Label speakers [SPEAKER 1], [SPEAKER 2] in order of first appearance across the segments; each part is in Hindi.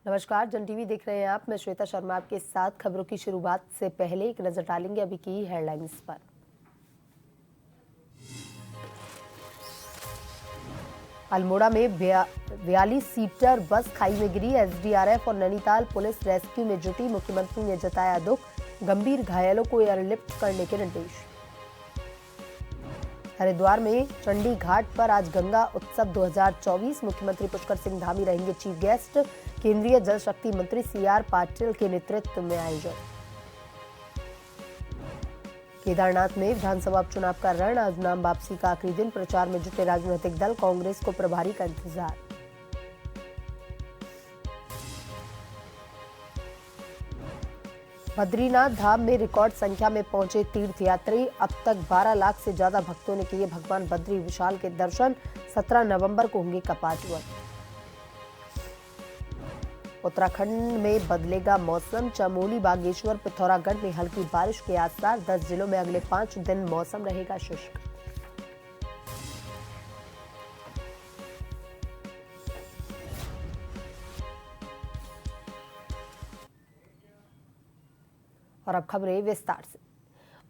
[SPEAKER 1] नमस्कार, जन टीवी देख रहे हैं आप। मैं श्वेता शर्मा आपके साथ। खबरों की शुरुआत से पहले एक नजर डालेंगे अभी की हेडलाइंस पर। अल्मोड़ा में 42 सीटर बस खाई में गिरी। एसडीआरएफ और नैनीताल पुलिस रेस्क्यू में जुटी। मुख्यमंत्री ने जताया दुख। गंभीर घायलों को एयरलिफ्ट करने के निर्देश। हरिद्वार में चंडी घाट पर आज गंगा उत्सव 2024। मुख्यमंत्री पुष्कर सिंह धामी रहेंगे चीफ गेस्ट। केंद्रीय जल शक्ति मंत्री सीआर पाटिल के नेतृत्व में आयोजन। केदारनाथ में विधानसभा उपचुनाव का रण। आज नाम वापसी का आखिरी दिन। प्रचार में जुटे राजनीतिक दल। कांग्रेस को प्रभारी का इंतजार। बद्रीनाथ धाम में रिकॉर्ड संख्या में पहुंचे तीर्थयात्री। अब तक 12 लाख से ज्यादा भक्तों ने किए भगवान बद्री विशाल के दर्शन। 17 नवंबर को होंगे कपाट। उत्तराखंड में बदलेगा मौसम। चमोली, बागेश्वर, पिथौरागढ़ में हल्की बारिश के आसार। 10 जिलों में अगले 5 दिन मौसम रहेगा शुष्क। और अब खबरें विस्तार से।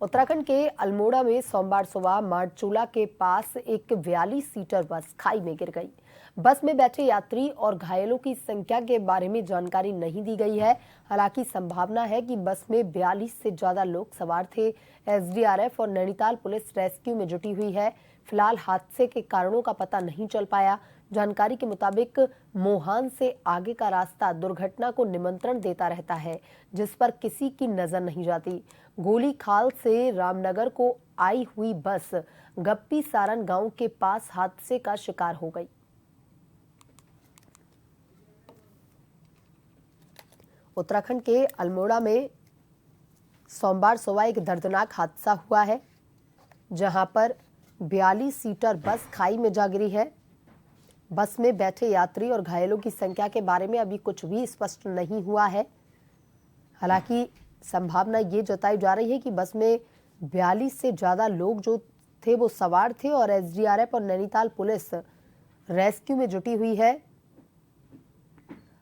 [SPEAKER 1] उत्तराखंड के अल्मोड़ा में सोमवार सुबह मारचूला के पास एक 42 सीटर बस खाई में गिर गई। बस में बैठे यात्री और घायलों की संख्या के बारे में जानकारी नहीं दी गई है। हालांकि संभावना है कि बस में 42 से ज्यादा लोग सवार थे। एसडीआरएफ और नैनीताल पुलिस रेस्क्यू में जुटी हुई है। फिलहाल हादसे के कारणों का पता नहीं चल पाया। जानकारी के मुताबिक मोहान से आगे का रास्ता दुर्घटना को निमंत्रण देता रहता है, जिस पर किसी की नजर नहीं जाती। गोली खाल से रामनगर को आई हुई बस गप्पी सारन गांव के पास हादसे का शिकार हो गई। उत्तराखंड के अल्मोड़ा में सोमवार सुबह एक दर्दनाक हादसा हुआ है, जहां पर 42 सीटर बस खाई में जा गिरी है। बस में बैठे यात्री और घायलों की संख्या के बारे में अभी कुछ भी स्पष्ट नहीं हुआ है। हालांकि संभावना ये जताई जा रही है कि बस में 42 से ज्यादा लोग जो थे वो सवार थे और एसडीआरएफ और नैनीताल पुलिस रेस्क्यू में जुटी हुई है।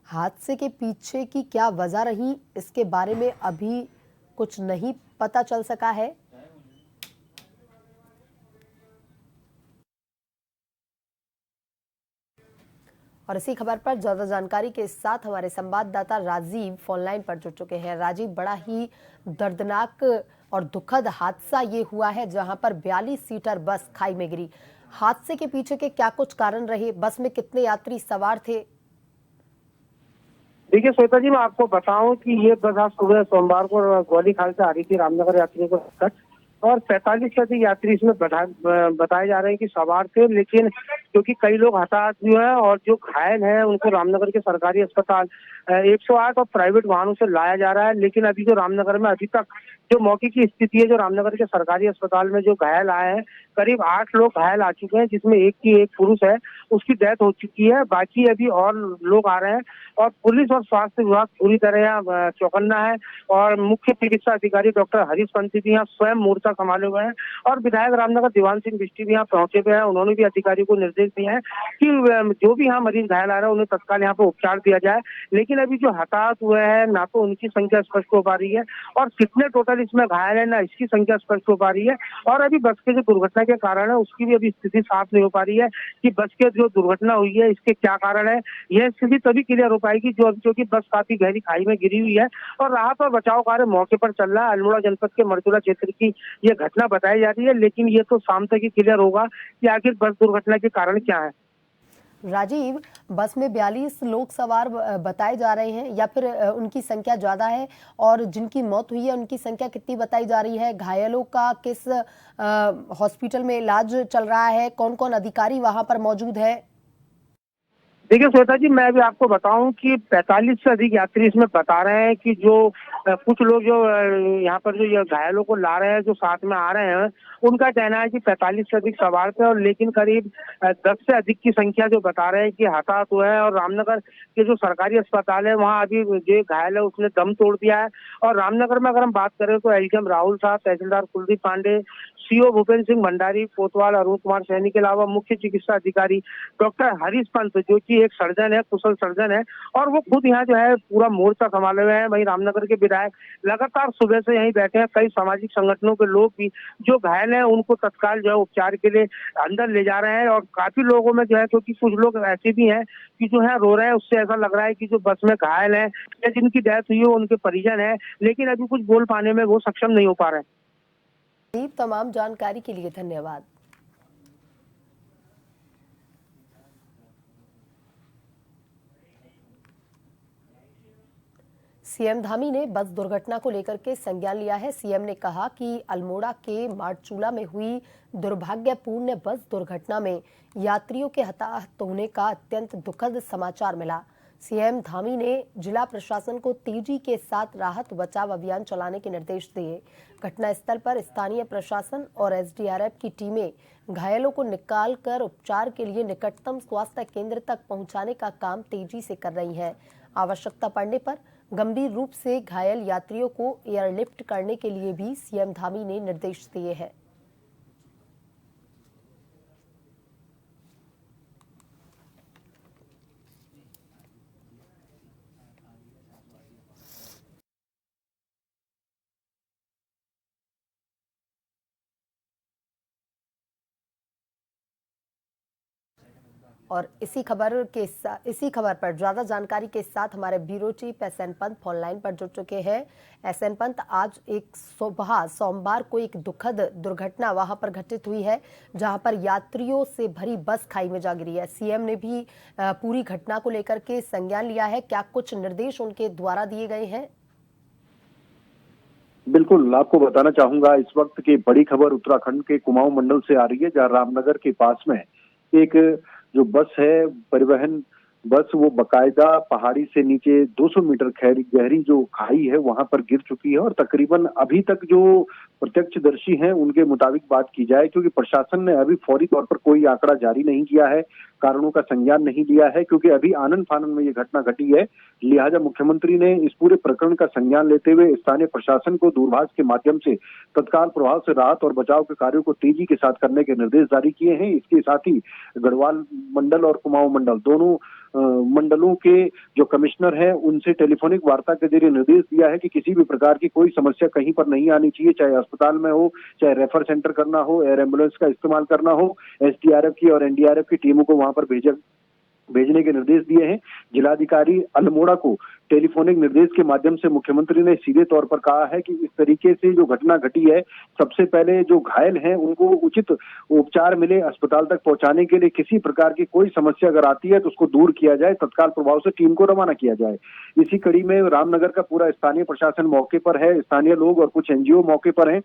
[SPEAKER 1] हादसे के पीछे की क्या वजह रही, इसके बारे में अभी कुछ नहीं पता चल सका है। और इसी खबर पर ज्यादा जानकारी के साथ हमारे संवाददाता राजीव फोनलाइन पर जुड़ चुके हैं। राजीव, बड़ा ही दर्दनाक और दुखद हादसा ये हुआ है, जहां पर 42 सीटर बस खाई में गिरी। हादसे के पीछे के क्या कुछ कारण रहे? बस में कितने यात्री सवार थे?
[SPEAKER 2] देखिए श्वेता जी, मैं आपको बताऊं कि ये बस आज सुबह सोमवार को ग्वाली खाल से आ रही थी रामनगर यात्रियों को लेकर, और 45 से अधिक यात्री इसमें बताए जा रहे हैं कि सवार थे। लेकिन क्योंकि कई लोग हताहत हुए हैं और जो घायल हैं उनको रामनगर के सरकारी अस्पताल 108 और प्राइवेट वाहनों से लाया जा रहा है। लेकिन अभी जो रामनगर में अभी तक जो मौके की स्थिति है, जो रामनगर के सरकारी अस्पताल में जो घायल आए हैं, करीब 8 लोग घायल आ चुके हैं, जिसमें एक पुरुष है, उसकी डेथ हो चुकी है। बाकी अभी और लोग आ रहे हैं और पुलिस और स्वास्थ्य विभाग पूरी तरह यहाँ चौकन्ना है। और मुख्य चिकित्सा अधिकारी डॉक्टर हरीश पंथी भी यहाँ स्वयं मोर्चा संभाले हुए हैं और विधायक रामनगर दीवान सिंह बिष्टी भी यहाँ पहुंचे हुए हैं। उन्होंने भी अधिकारियों को निर्देश दिए हैं कि जो भी यहाँ मरीज घायल आ रहे हैं उन्हें तत्काल यहाँ पे उपचार दिया जाए। लेकिन अभी जो हताहत हुए हैं, ना तो उनकी संख्या स्पष्ट हो पा रही है और कितने टोटल इसमें घायल है, ना इसकी संख्या स्पष्ट हो पा रही है। और अभी बस के जो दुर्घटना के कारण है उसकी भी अभी स्थिति साफ नहीं हो पा रही है कि बस के जो दुर्घटना हुई है इसके क्या कारण है। यह स्थिति तभी क्लियर हो पाएगी क्योंकि बस काफी गहरी खाई में गिरी हुई है और राहत और बचाव कार्य मौके पर चल रहा है। अल्मोड़ा जनपद के मरचूला क्षेत्र की यह घटना बताई जा रही है, लेकिन ये तो शाम तक ही क्लियर होगा कि आखिर बस दुर्घटना के कारण क्या है।
[SPEAKER 1] राजीव, बस में 42 लोग सवार बताए जा रहे हैं या फिर उनकी संख्या ज्यादा है? और जिनकी मौत हुई है उनकी संख्या कितनी बताई जा रही है? घायलों का किस हॉस्पिटल में इलाज चल रहा है? कौन कौन अधिकारी वहां पर मौजूद है?
[SPEAKER 2] देखिए श्वेता जी, मैं भी आपको बताऊं कि 45 से अधिक यात्री इसमें बता रहे हैं कि जो कुछ लोग जो यहाँ पर जो ये घायलों को ला रहे हैं, जो साथ में आ रहे हैं, उनका कहना है कि 45 से अधिक सवार थे, और लेकिन करीब 10 से अधिक की संख्या जो बता रहे हैं कि हताहत हुए हैं। और रामनगर के जो सरकारी अस्पताल है, वहाँ अभी जो घायल है उसने दम तोड़ दिया है। और रामनगर में अगर हम बात करें तो एलडीएम राहुल साहब, तहसीलदार कुलदीप पांडे, सीओ भूपेंद्र सिंह भंडारी, कोतवाल अरुण कुमार सैनी के अलावा मुख्य चिकित्सा अधिकारी डॉक्टर हरीश पंत, जो कि एक सर्जन है, कुशल सर्जन है, और वो खुद यहाँ जो है पूरा मोर्चा संभाले हुए हैं। वहीं रामनगर के विधायक लगातार सुबह से यहीं बैठे हैं। कई सामाजिक संगठनों के लोग भी जो घायल हैं उनको तत्काल जो है उपचार के लिए अंदर ले जा रहे हैं। और काफी लोगों में जो है, क्योंकि कुछ लोग ऐसे भी हैं कि जो है रो रहे हैं, उससे ऐसा लग रहा है कि जो बस में घायल है या जिनकी डेथ हुई है उनके परिजन है, लेकिन अभी कुछ बोल पाने में वो सक्षम नहीं हो पा रहे हैं।
[SPEAKER 1] तमाम जानकारी के लिए धन्यवाद। सीएम धामी ने बस दुर्घटना को लेकर के संज्ञान लिया है। सीएम ने कहा कि अल्मोड़ा के मारचूला में हुई दुर्भाग्यपूर्ण बस दुर्घटना में यात्रियों के हताहत होने का अत्यंत दुखद समाचार मिला। सीएम धामी ने जिला प्रशासन को तेजी के साथ राहत बचाव अभियान चलाने के निर्देश दिए। घटनास्थल पर स्थानीय प्रशासन और एसडीआरएफ की टीमें घायलों को निकालकर उपचार के लिए निकटतम स्वास्थ्य केंद्र तक पहुंचाने का काम तेजी से कर रही है। आवश्यकता पड़ने पर गंभीर रूप से घायल यात्रियों को एयरलिफ्ट करने के लिए भी सीएम धामी ने निर्देश दिए हैं। और इसी खबर पर ज्यादा जानकारी के साथ हमारे bureau chief SN Pant phone line पर जुड़ चुके हैं। एसएन पंत, आज एक सुबह सोमवार को एक दुखद दुर्घटना वहां पर घटित हुई है, जहां पर यात्रियों से भरी बस खाई में जा गिरी है। सीएम ने भी पूरी घटना को लेकर के संज्ञान लिया है। क्या कुछ निर्देश उनके द्वारा दिए गए हैं?
[SPEAKER 3] बिल्कुल, आपको बताना चाहूंगा इस वक्त की बड़ी खबर उत्तराखंड के कुमाऊं मंडल से आ रही है, जहां रामनगर के पास में एक जो बस है, परिवहन बस, वो बकायदा पहाड़ी से नीचे 200 मीटर गहरी जो खाई है वहां पर गिर चुकी है। और तकरीबन अभी तक जो प्रत्यक्षदर्शी हैं उनके मुताबिक बात की जाए, क्योंकि प्रशासन ने अभी फौरी तौर पर कोई आंकड़ा जारी नहीं किया है, कारणों का संज्ञान नहीं लिया है, क्योंकि अभी आनन फानन में ये घटना घटी है। लिहाजा मुख्यमंत्री ने इस पूरे प्रकरण का संज्ञान लेते हुए स्थानीय प्रशासन को दूरभाष के माध्यम से तत्काल प्रभाव से राहत और बचाव के कार्यों को तेजी के साथ करने के निर्देश जारी किए हैं। इसके साथ ही गढ़वाल मंडल और कुमाऊं मंडल दोनों मंडलों के जो कमिश्नर हैं उनसे टेलीफोनिक वार्ता के जरिए निर्देश दिया है कि किसी भी प्रकार की कोई समस्या कहीं पर नहीं आनी चाहिए, चाहे अस्पताल में हो, चाहे रेफर सेंटर करना हो, एयर एम्बुलेंस का इस्तेमाल करना हो। एसडीआरएफ की और एनडीआरएफ की टीमों को वहां पर भेजने के निर्देश दिए हैं। जिलाधिकारी अल्मोड़ा को टेलीफोनिक निर्देश के माध्यम से मुख्यमंत्री ने सीधे तौर पर कहा है कि इस तरीके से जो घटना घटी है, सबसे पहले जो घायल हैं उनको उचित उपचार मिले, अस्पताल तक पहुंचाने के लिए किसी प्रकार की कोई समस्या अगर आती है तो उसको दूर किया जाए, तत्काल प्रभाव से टीम को रवाना किया जाए। इसी कड़ी में रामनगर का पूरा स्थानीय प्रशासन मौके पर है, स्थानीय लोग और कुछ एनजीओ मौके पर हैं,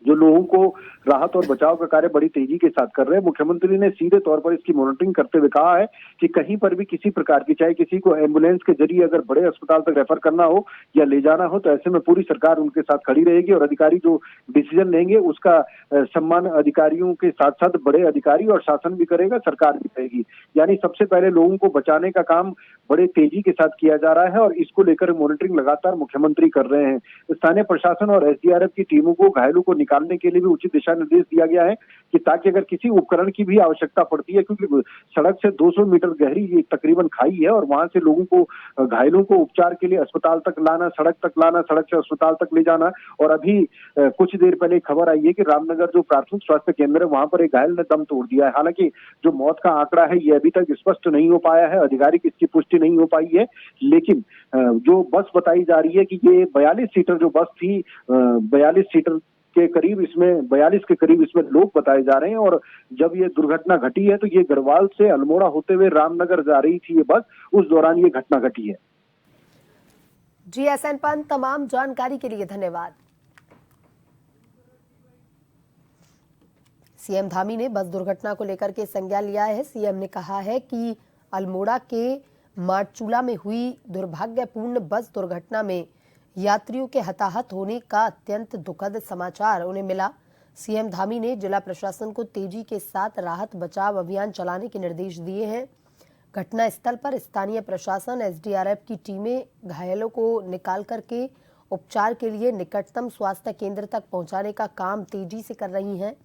[SPEAKER 3] जो लोगों को राहत और बचाव का कार्य बड़ी तेजी के साथ कर रहे हैं। मुख्यमंत्री ने सीधे तौर पर इसकी मॉनिटरिंग करते हुए कहा है कि कहीं पर भी किसी प्रकार की, चाहे किसी को एम्बुलेंस के जरिए अगर बड़े अस्पताल तक रेफर करना हो या ले जाना हो, तो ऐसे में पूरी सरकार उनके साथ खड़ी रहेगी और अधिकारी जो डिसीजन लेंगे उसका सम्मान अधिकारियों के साथ साथ बड़े अधिकारी और शासन भी करेगा, सरकार भी करेगी। यानी सबसे पहले लोगों को बचाने का काम बड़े तेजी के साथ किया जा रहा है और इसको लेकर मॉनिटरिंग लगातार मुख्यमंत्री कर रहे हैं। स्थानीय प्रशासन और एसडीआरएफ की टीमों को घायलों को निकालने के लिए भी उचित दिशा निर्देश दिया गया है कि ताकि अगर किसी उपकरण की भी आवश्यकता पड़ती है, क्योंकि सड़क से 200 मीटर गहरी ये तकरीबन खाई है और वहां से लोगों को, घायलों को उपचार के लिए अस्पताल तक लाना, सड़क तक लाना, सड़क से अस्पताल तक ले जाना। और अभी कुछ देर पहले खबर आई है कि रामनगर जो प्राथमिक स्वास्थ्य केंद्र है वहां पर एक घायल ने दम तोड़ दिया है। हालांकि जो मौत का आंकड़ा है ये अभी तक स्पष्ट नहीं हो पाया है, आधिकारिक इसकी पुष्टि नहीं हो पाई है, लेकिन जो बस बताई जा रही है कि ये 42 सीटर जो बस थी, 42 सीटर के करीब इसमें 42 के करीब इसमें लोग बताए जा रहे हैं। और जब ये दुर्घटना घटी है तो ये गढ़वाल से अल्मोड़ा होते हुए रामनगर जा रही थी ये बस, उस दौरान ये घटना घटी है।
[SPEAKER 1] जी एसएन पंत, तमाम जानकारी के लिए धन्यवाद। सीएम धामी ने बस दुर्घटना को लेकर के संज्ञान लिया है। सीएम ने कहा है कि अल्मोड़ा के मारचूला में हुई दुर्भाग्यपूर्ण बस दुर्घटना में यात्रियों के हताहत होने का अत्यंत दुखद समाचार उन्हें मिला। सीएम धामी ने जिला प्रशासन को तेजी के साथ राहत बचाव अभियान चलाने के निर्देश दिए हैं। घटना स्थल पर स्थानीय प्रशासन, एसडीआरएफ की टीमें घायलों को निकाल करके उपचार के लिए निकटतम स्वास्थ्य केंद्र तक पहुंचाने का काम तेजी से कर रही हैं।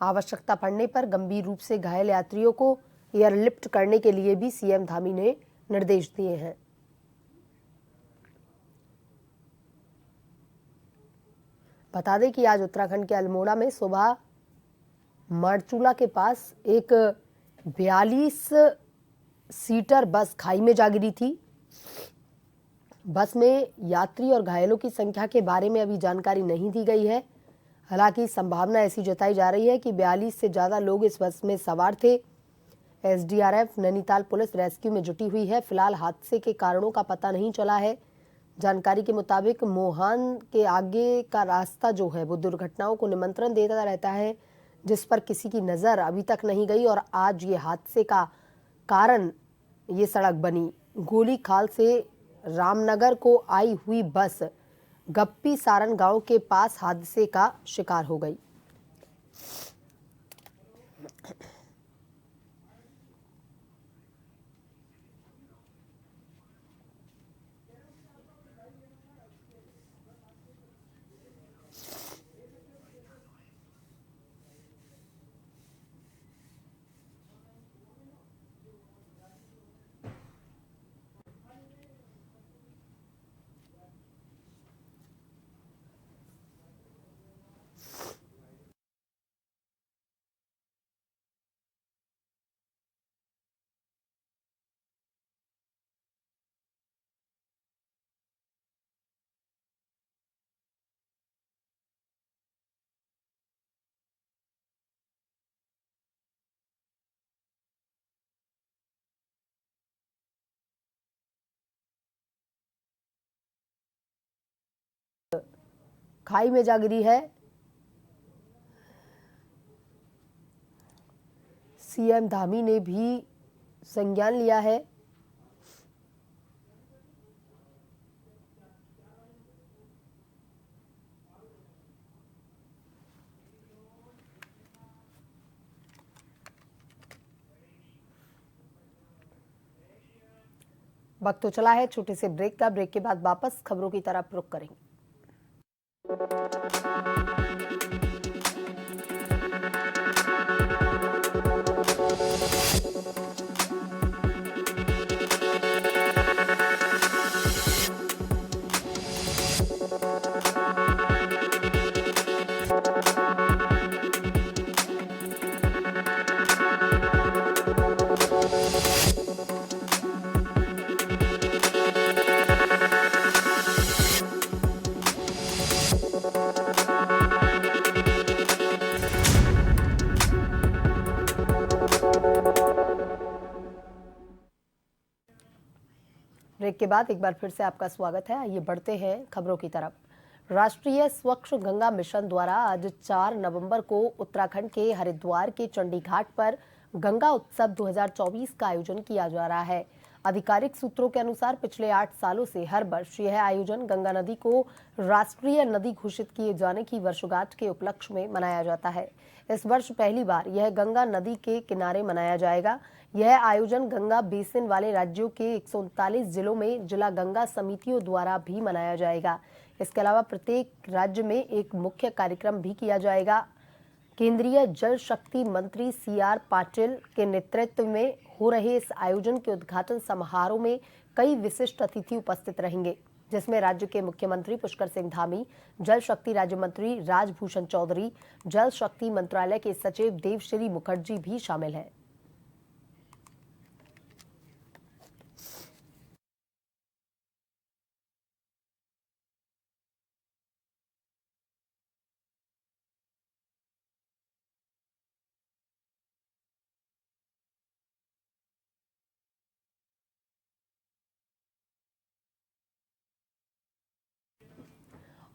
[SPEAKER 1] आवश्यकता पड़ने पर गंभीर रूप से घायल यात्रियों को एयरलिफ्ट करने के लिए भी सीएम धामी ने निर्देश दिए हैं। बता दें कि आज उत्तराखंड के अल्मोड़ा में सुबह मारचूला के पास एक 42 सीटर बस खाई में जा गिरी थी। बस में यात्री और घायलों की संख्या के बारे में अभी जानकारी नहीं दी गई है। हालांकि संभावना ऐसी जताई जा रही है कि 42 से ज्यादा लोग इस बस में सवार थे। एसडीआरएफ, नैनीताल पुलिस रेस्क्यू में जुटी हुई है। फिलहाल हादसे के कारणों का पता नहीं चला है। जानकारी के मुताबिक मोहान के आगे का रास्ता जो है वो दुर्घटनाओं को निमंत्रण देता रहता है, जिस पर किसी की नजर अभी तक नहीं गई और आज ये हादसे का कारण ये सड़क बनी। गोली खाल से रामनगर को आई हुई बस गप्पी सारन गांव के पास हादसे का शिकार हो गई। खाई में जा गिरी है। सीएम धामी ने भी संज्ञान लिया है। वक्त तो चला है छोटे से ब्रेक का। ब्रेक के बाद वापस खबरों की तरफ रुख करेंगे। ब्रेक के बाद एक बार फिर से आपका स्वागत है। आइए बढ़ते हैं खबरों की तरफ। राष्ट्रीय स्वच्छ गंगा मिशन द्वारा आज 4 नवंबर को उत्तराखंड के हरिद्वार के चंडी घाट पर गंगा उत्सव 2024 का आयोजन किया जा रहा है। आधिकारिक सूत्रों के अनुसार पिछले 8 सालों से हर वर्ष यह आयोजन गंगा नदी को राष्ट्रीय नदी घोषित किए जाने की वर्षगांठ के उपलक्ष्य में मनाया जाता है। इस वर्ष पहली बार यह गंगा नदी के किनारे मनाया जाएगा। यह आयोजन गंगा बेसिन वाले राज्यों के 139 जिलों में जिला गंगा समितियों द्वारा भी मनाया जाएगा। इसके अलावा प्रत्येक राज्य में एक मुख्य कार्यक्रम भी किया जाएगा। केंद्रीय जल शक्ति मंत्री CR पाटिल के नेतृत्व में हो रहे इस आयोजन के उद्घाटन समारोह में कई विशिष्ट अतिथि उपस्थित रहेंगे, जिसमें राज्य के मुख्यमंत्री पुष्कर सिंह धामी, जल शक्ति राज्य मंत्री राजभूषण चौधरी, जल शक्ति मंत्रालय के सचिव देवश्री मुखर्जी भी शामिल हैं।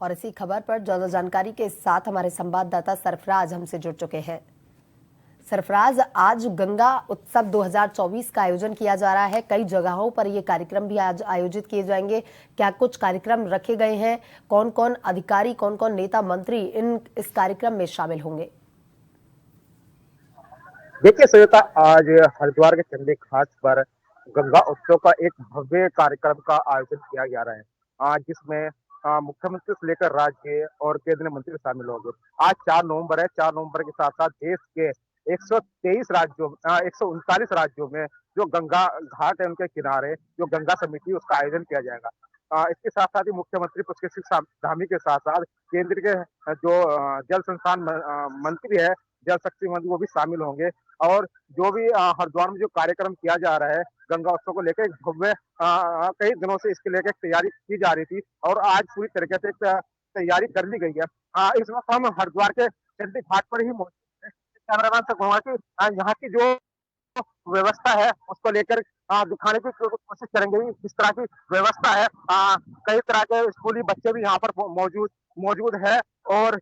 [SPEAKER 1] और इसी खबर पर ज्यादा जानकारी के साथ हमारे संवाददाता सरफराज हमसे जुड़ चुके हैं। सरफराज, आज गंगा उत्सव 2024 का आयोजन किया जा रहा है। कई जगहों पर ये कार्यक्रम भी आज आयोजित किए जाएंगे। क्या कुछ कार्यक्रम रखे गए हैं? कौन कौन अधिकारी, कौन कौन नेता मंत्री इस कार्यक्रम में शामिल होंगे?
[SPEAKER 4] देखिए श्वेता, आज हरिद्वार के चंडी घाट पर गंगा उत्सव का एक भव्य कार्यक्रम का आयोजन किया जा रहा है, जिसमें मुख्यमंत्री से लेकर राज्य और केंद्रीय मंत्री शामिल होंगे। आज 4 नवंबर है। 4 नवंबर के साथ साथ देश के 139 राज्यों में जो गंगा घाट है उनके किनारे जो गंगा समिति उसका आयोजन किया जाएगा। इसके साथ साथ ही मुख्यमंत्री पुष्कर सिंह धामी के साथ साथ केंद्र के जो जल संसाधन मंत्री है, जल शक्ति मंत्री, वो भी शामिल होंगे। और जो भी हरिद्वार में जो कार्यक्रम किया जा रहा है गंगा उत्सव को लेकर, एक भव्य कई दिनों से इसके लेकर तैयारी की जा रही थी और आज पूरी तरीके से तैयारी कर ली गई है। इस वक्त हम हरिद्वार के चंडी घाट पर ही मौजूद हैं। कैमरामैन से कहूंगा कि यहाँ की जो व्यवस्था है उसको लेकर दिखाने की कोशिश करेंगे। इस तरह की व्यवस्था है, कई तरह के स्कूली बच्चे भी यहाँ पर मौजूद है और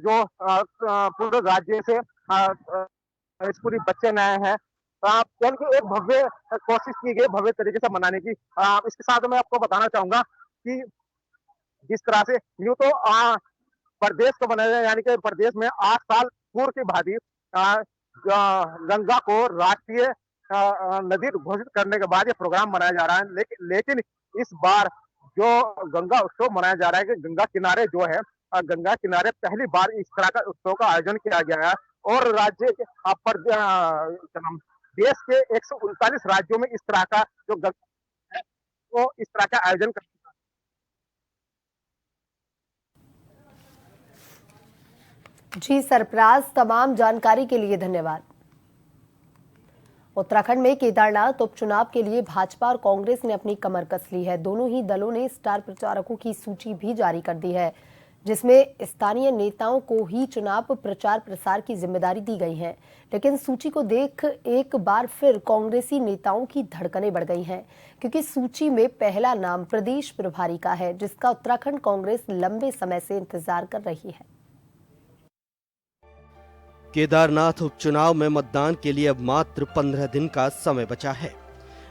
[SPEAKER 4] जो पूरे राज्य से स्कूली बच्चे नए हैं। यानी एक भव्य कोशिश की गई भव्य तरीके से मनाने की। इसके साथ मैं आपको बताना चाहूंगा कि जिस तरह से यूं तो प्रदेश को बनाया जाए, यानी कि प्रदेश में 8 साल पूर्व की भांति गंगा को राष्ट्रीय नदी घोषित करने के बाद ये प्रोग्राम मनाया जा रहा है। लेकिन इस बार जो गंगा उत्सव मनाया जा रहा है कि गंगा किनारे जो है, गंगा किनारे पहली बार इस तरह का उत्सव का आयोजन किया गया है और राज्य पर देश के 139 राज्यों में इस तरह का जो गंगा है वो इस तरह का आयोजन कर।
[SPEAKER 1] जी सरफराज, तमाम जानकारी के लिए धन्यवाद। उत्तराखंड में केदारनाथ उपचुनाव के लिए भाजपा और कांग्रेस ने अपनी कमर कस ली है। दोनों ही दलों ने स्टार प्रचारकों की सूची भी जारी कर दी है, जिसमें स्थानीय नेताओं को ही चुनाव प्रचार प्रसार की जिम्मेदारी दी गई है। लेकिन सूची को देख एक बार फिर कांग्रेसी नेताओं की धड़कनें बढ़ गई हैं, क्योंकि सूची में पहला नाम प्रदेश प्रभारी का है, जिसका उत्तराखंड कांग्रेस लंबे समय से इंतजार कर रही है।
[SPEAKER 5] केदारनाथ उपचुनाव में मतदान के लिए अब मात्र 15 दिन का समय बचा है।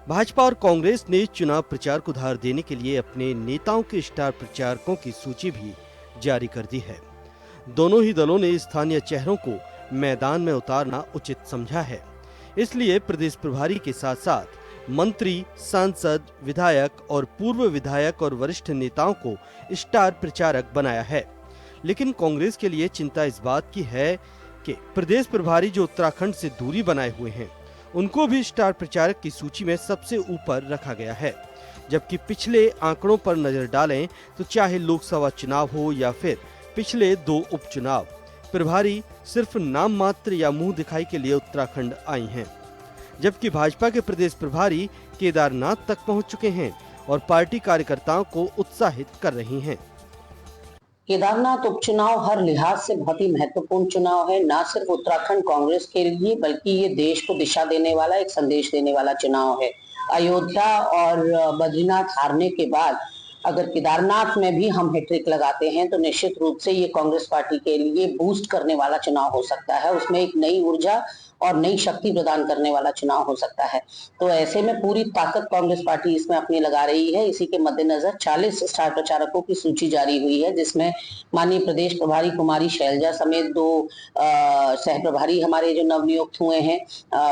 [SPEAKER 5] भाजपा और कांग्रेस ने चुनाव प्रचार को धार देने के लिए अपने नेताओं के स्टार प्रचारकों की सूची भी जारी कर दी है। दोनों ही दलों ने स्थानीय चेहरों को मैदान में उतारना उचित समझा है, इसलिए प्रदेश प्रभारी के साथ साथ मंत्री, सांसद, विधायक और पूर्व विधायक और वरिष्ठ नेताओं को स्टार प्रचारक बनाया है। लेकिन कांग्रेस के लिए चिंता इस बात की है कि प्रदेश प्रभारी जो उत्तराखंड से दूरी बनाए हुए हैं, उनको भी स्टार प्रचारक की सूची में सबसे ऊपर रखा गया है। जबकि पिछले आंकड़ों पर नजर डालें तो चाहे लोकसभा चुनाव हो या फिर पिछले 2 उपचुनाव, प्रभारी सिर्फ नाम मात्र या मुंह दिखाई के लिए उत्तराखंड आई हैं। जबकि भाजपा के प्रदेश प्रभारी केदारनाथ तक पहुंच चुके हैं और पार्टी कार्यकर्ताओं को उत्साहित कर रही हैं।
[SPEAKER 6] केदारनाथ उपचुनाव हर लिहाज से बहुत ही महत्वपूर्ण चुनाव है, न सिर्फ उत्तराखंड कांग्रेस के लिए बल्कि ये देश को दिशा देने वाला, एक संदेश देने वाला चुनाव है। अयोध्या और बद्रीनाथ हारने के बाद अगर केदारनाथ में भी हम हैट्रिक लगाते हैं तो निश्चित रूप से ये कांग्रेस पार्टी के लिए बूस्ट करने वाला चुनाव हो सकता है। उसमें एक नई ऊर्जा और नई शक्ति प्रदान करने वाला चुनाव हो सकता है। तो ऐसे में पूरी ताकत कांग्रेस पार्टी इसमें अपनी लगा रही है। इसी के मद्देनजर 40 स्टार प्रचारकों की सूची जारी हुई है, जिसमें माननीय प्रदेश प्रभारी कुमारी शैलजा समेत 2 सह प्रभारी हमारे जो नवनियुक्त हुए हैं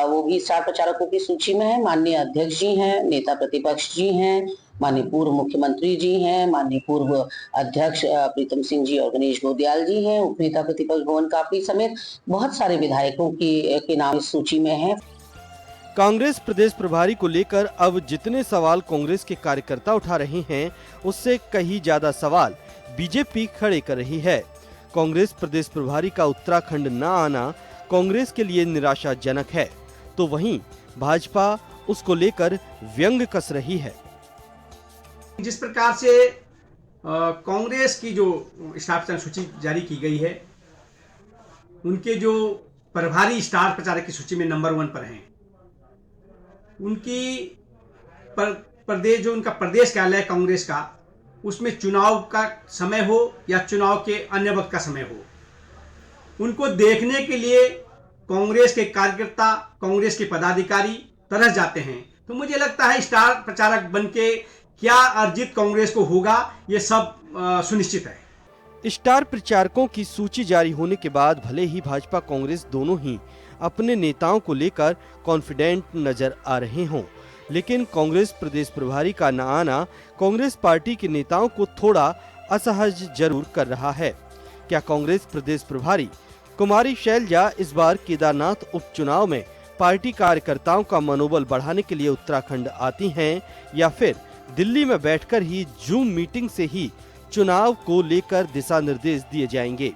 [SPEAKER 6] वो भी स्टार प्रचारकों की सूची में है। माननीय अध्यक्ष जी हैं, नेता प्रतिपक्ष जी हैं, माननीय पूर्व मुख्यमंत्री जी हैं, माननीय पूर्व अध्यक्ष प्रीतम सिंह जी और गणेश गोदियाल जी हैं, उपनेता प्रतिपक्ष भवन काफी समेत बहुत सारे विधायकों के नाम इस सूची में हैं।
[SPEAKER 5] कांग्रेस प्रदेश प्रभारी को लेकर अब जितने सवाल कांग्रेस के कार्यकर्ता उठा रहे हैं, उससे कहीं ज्यादा सवाल बीजेपी खड़े कर रही है। कांग्रेस प्रदेश प्रभारी का उत्तराखंड न आना कांग्रेस के लिए निराशाजनक है, तो वहीं भाजपा उसको लेकर व्यंग कस रही है।
[SPEAKER 7] जिस प्रकार से कांग्रेस की जो स्टार प्रचारक सूची जारी की गई है, उनके जो प्रभारी स्टार प्रचारक की सूची में नंबर 1 पर हैं, उनकी प्रदेश जो उनका प्रदेश कार्यालय कांग्रेस का, उसमें चुनाव का समय हो या चुनाव के अन्य वक्त का समय हो, उनको देखने के लिए कांग्रेस के कार्यकर्ता, कांग्रेस के पदाधिकारी तरस जाते हैं। तो मुझे लगता है स्टार प्रचारक बनके क्या अर्जित कांग्रेस को होगा, ये सब सुनिश्चित है।
[SPEAKER 5] स्टार प्रचारकों की सूची जारी होने के बाद भले ही भाजपा कांग्रेस दोनों ही अपने नेताओं को लेकर कॉन्फिडेंट नजर आ रहे हों, लेकिन कांग्रेस प्रदेश प्रभारी का न आना कांग्रेस पार्टी के नेताओं को थोड़ा असहज जरूर कर रहा है। क्या कांग्रेस प्रदेश प्रभारी कुमारी शैलजा इस बार केदारनाथ उपचुनाव में पार्टी कार्यकर्ताओं का मनोबल बढ़ाने के लिए उत्तराखंड आती हैं, या फिर दिल्ली में बैठकर ही जूम मीटिंग से ही चुनाव को लेकर दिशा निर्देश दिए जाएंगे?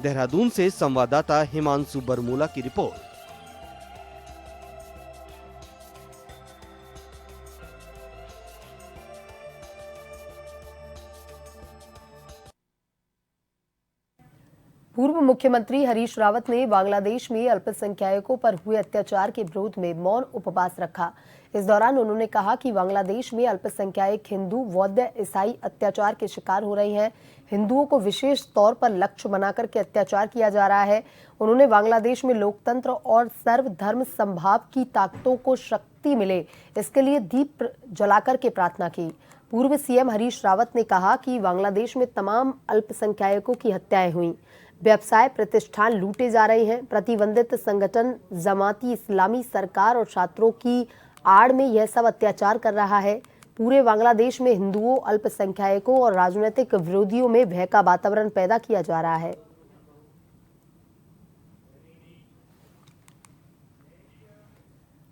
[SPEAKER 5] देहरादून से संवाददाता हिमांशु बरमूला की रिपोर्ट।
[SPEAKER 1] पूर्व मुख्यमंत्री हरीश रावत ने बांग्लादेश में अल्पसंख्यकों पर हुए अत्याचार के विरोध में मौन उपवास रखा। इस दौरान उन्होंने कहा कि बांग्लादेश में अल्पसंख्यक हिंदू, बौद्ध, ईसाई अत्याचार के शिकार हो रहे हैं। हिंदुओं को विशेष तौर पर लक्ष्य बनाकर के अत्याचार किया जा रहा है। उन्होंने बांग्लादेश में लोकतंत्र और सर्वधर्म समभाव की ताकतों को शक्ति मिले, इसके लिए दीप जलाकर के प्रार्थना की। पूर्व सीएम हरीश रावत ने कहा कि बांग्लादेश में तमाम अल्पसंख्यकों की हत्याएं हुई, व्यवसाय प्रतिष्ठान लूटे जा रहे हैं। प्रतिबंधित संगठन जमाती इस्लामी सरकार और छात्रों की आड़ में यह सब अत्याचार कर रहा है। पूरे बांग्लादेश में हिंदुओं, अल्पसंख्यकों और राजनीतिक विरोधियों में भय का वातावरण पैदा किया जा रहा है।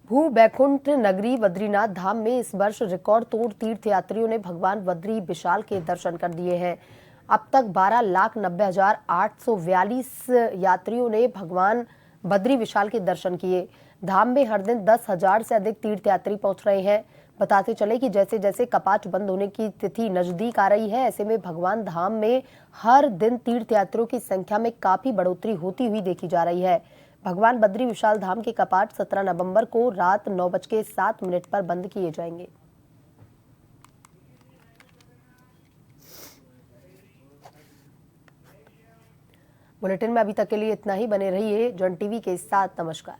[SPEAKER 1] भू बैकुंठ नगरी बद्रीनाथ धाम में इस वर्ष रिकॉर्ड तोड़ तीर्थयात्रियों ने भगवान बद्री विशाल के दर्शन कर दिए हैं। अब तक 12,90,842 यात्रियों ने भगवान बद्री विशाल के दर्शन किए। धाम में हर दिन 10,000 से अधिक तीर्थयात्री पहुंच रहे हैं। बताते चले कि जैसे जैसे कपाट बंद होने की तिथि नजदीक आ रही है, ऐसे में भगवान धाम में हर दिन तीर्थयात्रियों की संख्या में काफी बढ़ोतरी होती हुई देखी जा रही है। भगवान बद्री विशाल धाम के कपाट 17 नवंबर को रात 9:07 पर बंद किए जाएंगे। बुलेटिन में अभी तक के लिए इतना ही। बने रहिए जन टीवी के साथ। नमस्कार।